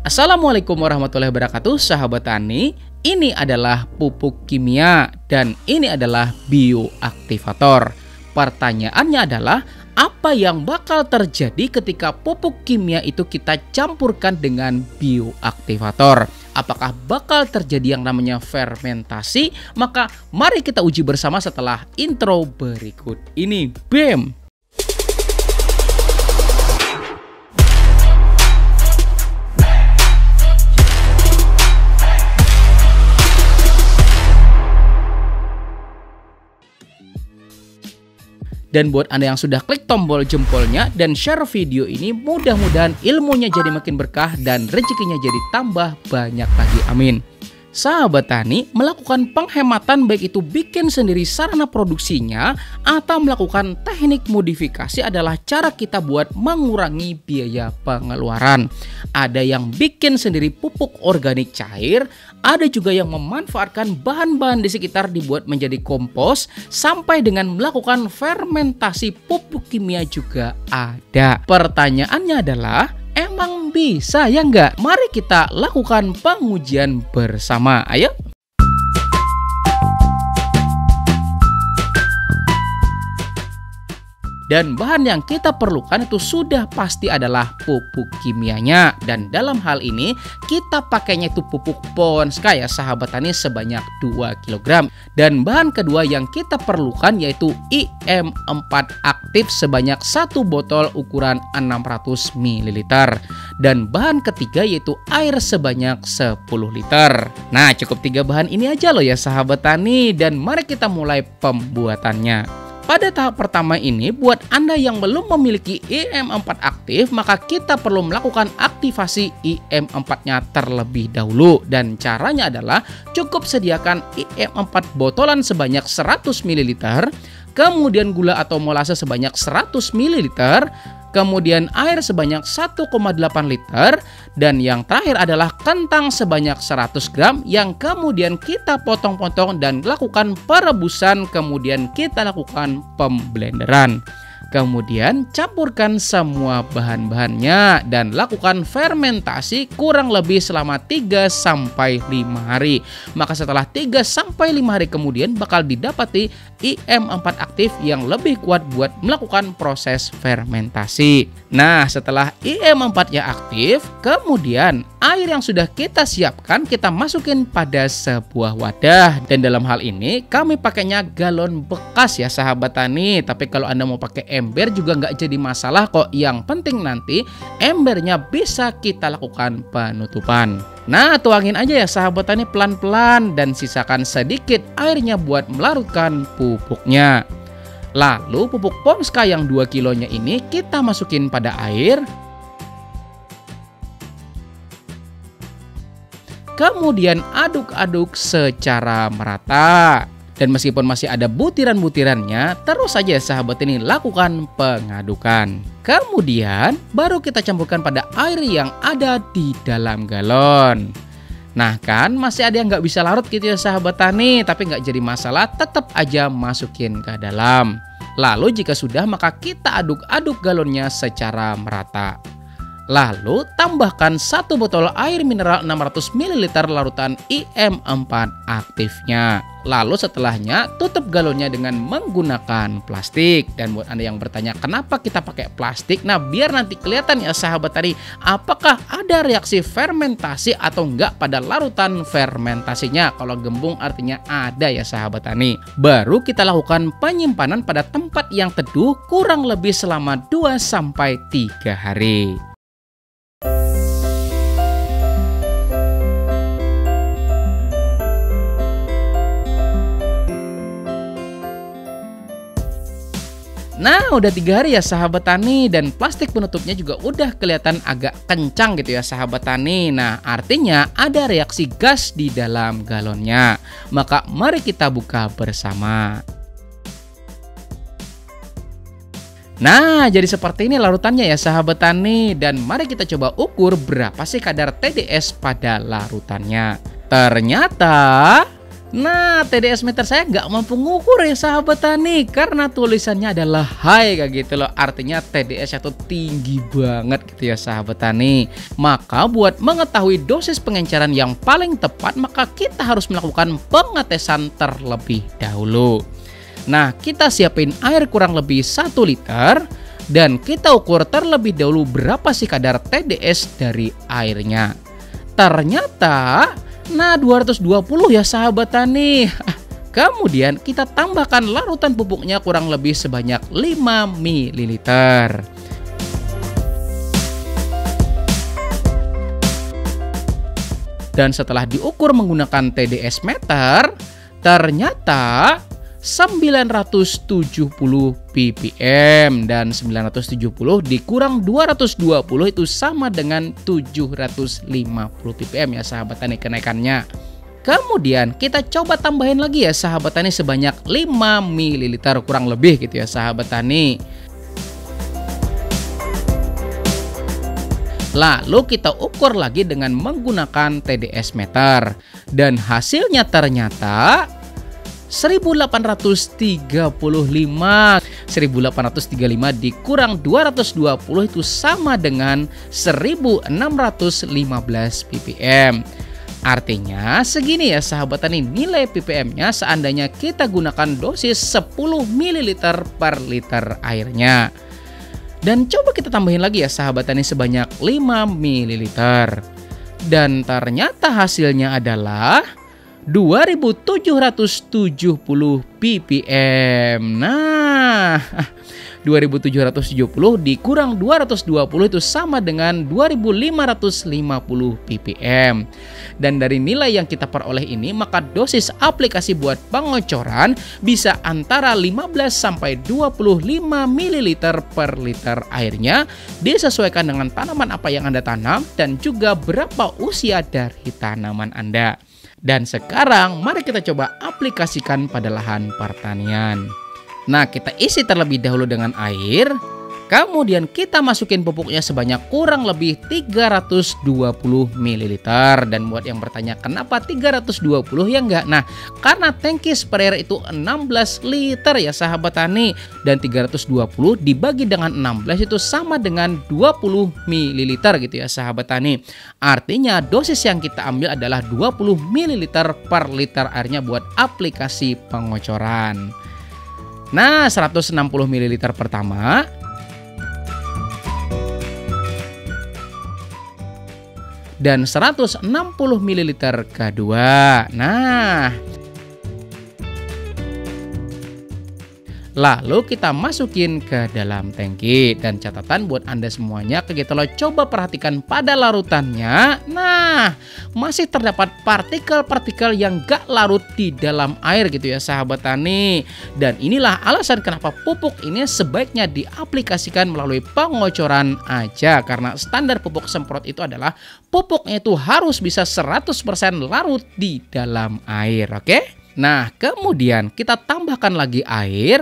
Assalamualaikum warahmatullahi wabarakatuh, sahabat tani. Ini adalah pupuk kimia dan ini adalah bioaktivator. Pertanyaannya adalah, apa yang bakal terjadi ketika pupuk kimia itu kita campurkan dengan bioaktivator? Apakah bakal terjadi yang namanya fermentasi? Maka mari kita uji bersama setelah intro berikut ini. BEM! Dan buat Anda yang sudah klik tombol jempolnya dan share video ini, mudah-mudahan ilmunya jadi makin berkah dan rezekinya jadi tambah banyak lagi. Amin. Sahabat tani, melakukan penghematan baik itu bikin sendiri sarana produksinya atau melakukan teknik modifikasi adalah cara kita buat mengurangi biaya pengeluaran. Ada yang bikin sendiri pupuk organik cair, ada juga yang memanfaatkan bahan-bahan di sekitar dibuat menjadi kompos, sampai dengan melakukan fermentasi pupuk kimia juga ada. Pertanyaannya adalah, emang bisa ya nggak? Mari kita lakukan pengujian bersama. Ayo. Dan bahan yang kita perlukan itu sudah pasti adalah pupuk kimianya. Dan dalam hal ini kita pakainya itu pupuk Ponska ya sahabat tani, sebanyak 2 kg. Dan bahan kedua yang kita perlukan yaitu IM4 aktif sebanyak 1 botol ukuran 600 ml. Dan bahan ketiga yaitu air sebanyak 10 liter. Nah, cukup 3 bahan ini aja loh ya sahabat tani. Dan mari kita mulai pembuatannya. Pada tahap pertama ini, buat Anda yang belum memiliki IM4 aktif, maka kita perlu melakukan aktivasi IM4-nya terlebih dahulu. Dan caranya adalah cukup sediakan IM4 botolan sebanyak 100 ml, kemudian gula atau molase sebanyak 100 ml, kemudian air sebanyak 1,8 liter, dan yang terakhir adalah kentang sebanyak 100 gram yang kemudian kita potong-potong dan lakukan perebusan, kemudian kita lakukan pemblenderan. Kemudian campurkan semua bahan-bahannya dan lakukan fermentasi kurang lebih selama 3-5 hari. Maka setelah 3-5 hari kemudian bakal didapati IM4 aktif yang lebih kuat buat melakukan proses fermentasi. Nah, setelah IM4-nya aktif, kemudian air yang sudah kita siapkan kita masukin pada sebuah wadah. Dan dalam hal ini kami pakainya galon bekas ya sahabat tani. Tapi kalau Anda mau pakai ember juga nggak jadi masalah kok. Yang penting nanti embernya bisa kita lakukan penutupan. Nah, tuangin aja ya sahabat tani pelan-pelan dan sisakan sedikit airnya buat melarutkan pupuknya. Lalu pupuk Ponska yang 2 kilonya ini kita masukin pada air. Kemudian aduk-aduk secara merata. Dan meskipun masih ada butiran-butirannya, terus saja sahabat ini lakukan pengadukan. Kemudian baru kita campurkan pada air yang ada di dalam galon. Nah kan masih ada yang nggak bisa larut gitu ya sahabat tani, tapi nggak jadi masalah, tetap aja masukin ke dalam. Lalu jika sudah maka kita aduk-aduk galonnya secara merata. Lalu tambahkan 1 botol air mineral 600 ml larutan IM4 aktifnya. Lalu setelahnya tutup galonnya dengan menggunakan plastik. Dan buat Anda yang bertanya kenapa kita pakai plastik, nah biar nanti kelihatan ya sahabat tadi apakah ada reaksi fermentasi atau enggak pada larutan fermentasinya. Kalau gembung artinya ada ya sahabat tani. Baru kita lakukan penyimpanan pada tempat yang teduh kurang lebih selama 2-3 hari. Nah, udah 3 hari ya sahabat tani, dan plastik penutupnya juga udah kelihatan agak kencang gitu ya sahabat tani. Nah, artinya ada reaksi gas di dalam galonnya. Maka mari kita buka bersama. Nah, jadi seperti ini larutannya ya sahabat tani, dan mari kita coba ukur berapa sih kadar TDS pada larutannya. Ternyata Nah, TDS meter saya nggak mampu ngukur ya sahabat tani, karena tulisannya adalah high kayak gitu loh. Artinya TDS itu tinggi banget gitu ya sahabat tani. Maka buat mengetahui dosis pengenceran yang paling tepat, maka kita harus melakukan pengetesan terlebih dahulu. Nah, kita siapin air kurang lebih 1 liter dan kita ukur terlebih dahulu berapa sih kadar TDS dari airnya. Ternyata 220 ya sahabat tani. Kemudian kita tambahkan larutan pupuknya kurang lebih sebanyak 5 ml. Dan setelah diukur menggunakan TDS meter, ternyata 970 ppm, dan 970 dikurang 220 itu sama dengan 750 ppm ya sahabat tani kenaikannya. Kemudian kita coba tambahin lagi ya sahabat tani sebanyak 5 ml kurang lebih gitu ya sahabat tani. Lalu kita ukur lagi dengan menggunakan TDS meter dan hasilnya ternyata 1835 dikurang 220 itu sama dengan 1615 ppm. Artinya segini ya sahabat tani nilai ppm-nya seandainya kita gunakan dosis 10 ml per liter airnya. Dan coba kita tambahin lagi ya sahabat tani sebanyak 5 ml. Dan ternyata hasilnya adalah 2770 ppm. Nah, 2770 dikurang 220 itu sama dengan 2550 ppm. Dan dari nilai yang kita peroleh ini, maka dosis aplikasi buat pengocoran bisa antara 15 sampai 25 ml per liter airnya, disesuaikan dengan tanaman apa yang Anda tanam dan juga berapa usia dari tanaman Anda. Dan sekarang mari kita coba aplikasikan pada lahan pertanian. Nah, kita isi terlebih dahulu dengan air. Kemudian kita masukin pupuknya sebanyak kurang lebih 320 ml. Dan buat yang bertanya kenapa 320 ya enggak? Nah, karena tangki sprayer itu 16 liter ya sahabat tani. Dan 320 dibagi dengan 16 itu sama dengan 20 ml gitu ya sahabat tani. Artinya dosis yang kita ambil adalah 20 ml per liter airnya buat aplikasi pengocoran. Nah, 160 ml pertama. Dan 160 ml kedua. Nah, lalu kita masukin ke dalam tangki. Dan catatan buat Anda semuanya, gitu loh, coba perhatikan pada larutannya. Nah, masih terdapat partikel-partikel yang gak larut di dalam air gitu ya sahabat tani. Dan inilah alasan kenapa pupuk ini sebaiknya diaplikasikan melalui pengocoran aja. Karena standar pupuk semprot itu adalah pupuknya itu harus bisa 100% larut di dalam air, oke? Nah, kemudian kita tambahkan lagi air,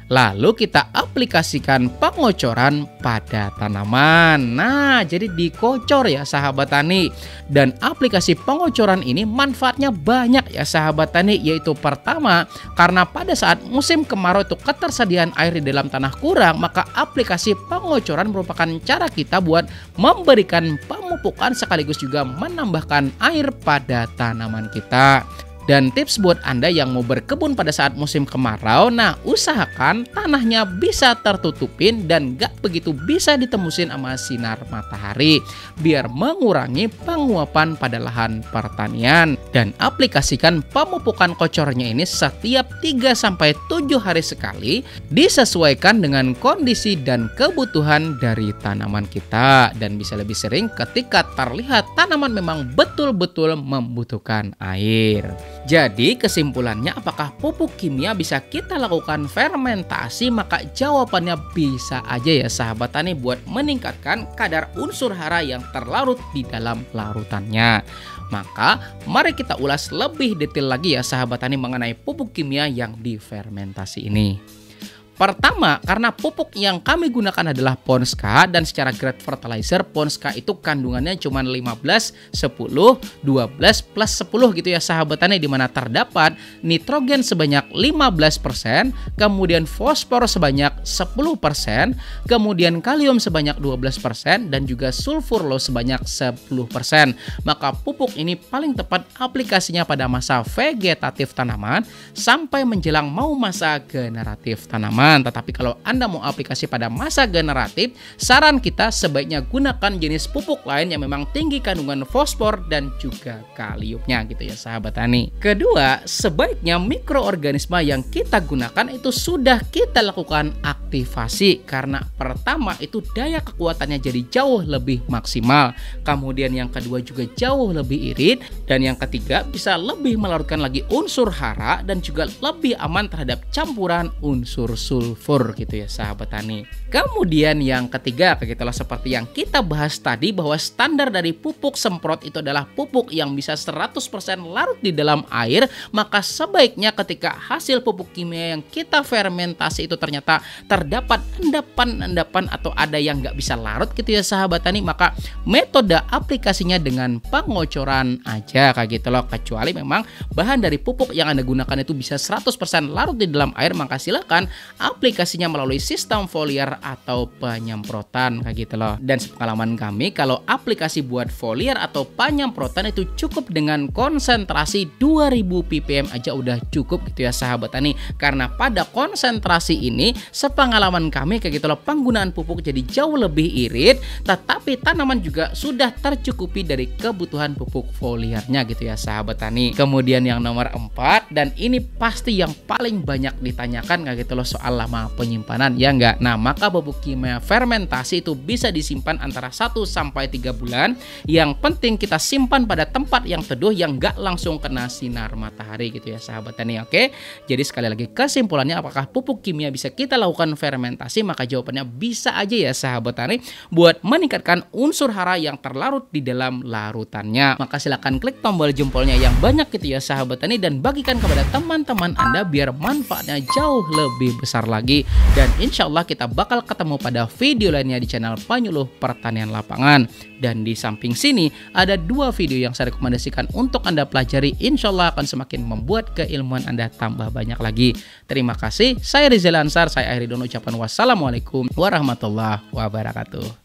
lalu kita aplikasikan pengocoran pada tanaman. Nah, jadi dikocor ya sahabat tani. Dan aplikasi pengocoran ini manfaatnya banyak ya sahabat tani, yaitu pertama, karena pada saat musim kemarau itu ketersediaan air di dalam tanah kurang, maka aplikasi pengocoran merupakan cara kita buat memberikan pemupukan sekaligus juga menambahkan air pada tanaman kita. Dan tips buat Anda yang mau berkebun pada saat musim kemarau, nah usahakan tanahnya bisa tertutupin dan gak begitu bisa ditembusin sama sinar matahari biar mengurangi penguapan pada lahan pertanian. Dan aplikasikan pemupukan kocornya ini setiap 3-7 hari sekali, disesuaikan dengan kondisi dan kebutuhan dari tanaman kita. Dan bisa lebih sering ketika terlihat tanaman memang betul-betul membutuhkan air. Jadi kesimpulannya, apakah pupuk kimia bisa kita lakukan fermentasi? Maka jawabannya bisa aja ya sahabat tani, buat meningkatkan kadar unsur hara yang terlarut di dalam larutannya. Maka mari kita ulas lebih detail lagi ya sahabat tani mengenai pupuk kimia yang difermentasi ini. Pertama, karena pupuk yang kami gunakan adalah Ponska dan secara grade fertilizer Ponska itu kandungannya cuma 15, 10, 12 plus 10 gitu ya sahabat tani, di mana terdapat nitrogen sebanyak 15%, kemudian fosfor sebanyak 10%, kemudian kalium sebanyak 12% dan juga sulfur loh sebanyak 10%. Maka pupuk ini paling tepat aplikasinya pada masa vegetatif tanaman sampai menjelang mau masa generatif tanaman. Tetapi kalau Anda mau aplikasi pada masa generatif, saran kita sebaiknya gunakan jenis pupuk lain yang memang tinggi kandungan fosfor dan juga kaliumnya gitu ya sahabat tani. Kedua, sebaiknya mikroorganisme yang kita gunakan itu sudah kita lakukan aktivasi, karena pertama itu daya kekuatannya jadi jauh lebih maksimal. Kemudian yang kedua juga jauh lebih irit, dan yang ketiga bisa lebih melarutkan lagi unsur hara dan juga lebih aman terhadap campuran unsur sulfur gitu ya sahabat tani. Kemudian yang ketiga, kayak gitulah seperti yang kita bahas tadi, bahwa standar dari pupuk semprot itu adalah pupuk yang bisa 100% larut di dalam air. Maka sebaiknya ketika hasil pupuk kimia yang kita fermentasi itu ternyata terdapat endapan-endapan atau ada yang nggak bisa larut gitu ya sahabat tani, maka metode aplikasinya dengan pengocoran aja kayak gitu loh. Kecuali memang bahan dari pupuk yang Anda gunakan itu bisa 100% larut di dalam air, maka silakan aplikasinya melalui sistem foliar atau penyemprotan kayak gitu loh. Dan sepengalaman kami, kalau aplikasi buat foliar atau penyemprotan itu cukup dengan konsentrasi 2000 ppm aja udah cukup gitu ya sahabat tani. Karena pada konsentrasi ini sepengalaman kami kayak gitu loh, penggunaan pupuk jadi jauh lebih irit, tetapi tanaman juga sudah tercukupi dari kebutuhan pupuk foliarnya gitu ya sahabat tani. Kemudian yang nomor 4, dan ini pasti yang paling banyak ditanyakan kayak gitu loh, soal lama penyimpanan ya enggak. Nah, maka pupuk kimia fermentasi itu bisa disimpan antara 1 sampai 3 bulan. Yang penting kita simpan pada tempat yang teduh yang enggak langsung kena sinar matahari gitu ya sahabat tani. Oke. Jadi sekali lagi kesimpulannya, apakah pupuk kimia bisa kita lakukan fermentasi? Maka jawabannya bisa aja ya sahabat tani, buat meningkatkan unsur hara yang terlarut di dalam larutannya. Maka silakan klik tombol jempolnya yang banyak gitu ya sahabat tani, dan bagikan kepada teman-teman Anda biar manfaatnya jauh lebih besar lagi. Dan insya Allah kita bakal ketemu pada video lainnya di channel Penyuluh Pertanian Lapangan. Dan di samping sini ada 2 video yang saya rekomendasikan untuk Anda pelajari. Insya Allah akan semakin membuat keilmuan Anda tambah banyak lagi. Terima kasih. Saya Rizal Ansar. Saya akhiri dengan ucapan wassalamualaikum warahmatullahi wabarakatuh.